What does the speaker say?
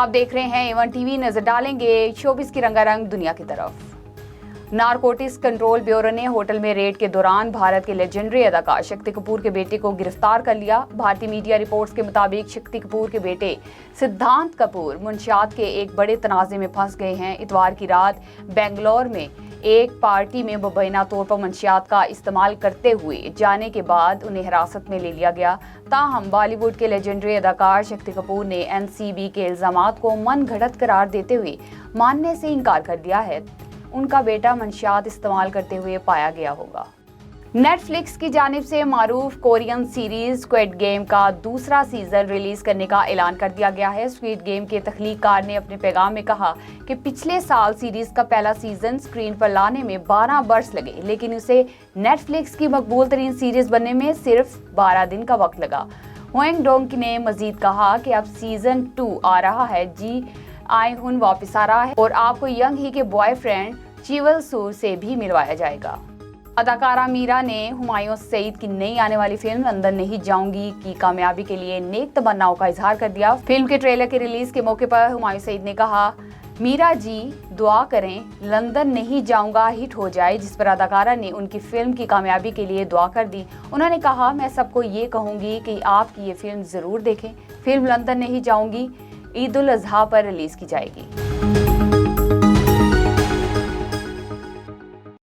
आप देख रहे हैं A1 टीवी। नजर डालेंगे शोबिस की रंगारंग दुनिया की तरफ। नारकोटिक्स कंट्रोल ब्यूरो ने होटल में रेड के दौरान भारत के लेजेंडरी अदाकार शक्ति कपूर के बेटे को गिरफ्तार कर लिया। भारतीय मीडिया रिपोर्ट्स के मुताबिक शक्ति कपूर के बेटे सिद्धांत कपूर मुंशियात के एक बड़े तनाजे में फंस गए हैं। इतवार की रात बेंगलोर में एक पार्टी में मुबैना तौर पर मंशियात का इस्तेमाल करते हुए जाने के बाद उन्हें हिरासत में ले लिया गया। ताहम बॉलीवुड के लेजेंडरी अदाकार शक्ति कपूर ने एनसीबी के इल्जामात को मनगढ़ंत करार देते हुए मानने से इनकार कर दिया है। उनका बेटा मंशियात इस्तेमाल करते हुए पाया गया होगा। नेटफ्लिक्स की जानिब से मारूफ कोरियन सीरीज स्क्विड गेम का दूसरा सीजन रिलीज करने का ऐलान कर दिया गया है। स्क्विड गेम के तख्लीककार ने अपने पैगाम में कहा कि पिछले साल सीरीज का पहला सीजन स्क्रीन पर लाने में 12 वर्ष लगे, लेकिन उसे नेटफ्लिक्स की मकबूल तरीन सीरीज बनने में सिर्फ 12 दिन का वक्त लगा। होंग डोंग ने मजीद कहा कि अब सीजन 2 आ रहा है। जी आए हुन वापस आ रहा है और आपको यंग ही के बॉयफ्रेंड चीवल सूर से भी मिलवाया जाएगा। अदाकारा मीरा ने हुमायूं सईद की नई आने वाली फिल्म लंदन नहीं जाऊंगी की कामयाबी के लिए नेक तमन्नाओं का इजहार कर दिया। फिल्म के ट्रेलर के रिलीज के मौके पर हुमायूं सईद ने कहा, मीरा जी दुआ करें लंदन नहीं जाऊंगा हिट हो जाए, जिस पर अदाकारा ने उनकी फिल्म की कामयाबी के लिए दुआ कर दी। उन्होंने कहा, मैं सबको ये कहूंगी कि आपकी ये फिल्म जरूर देखें। फिल्म लंदन नहीं जाऊंगी ईद उल अजहा पर रिलीज की जाएगी।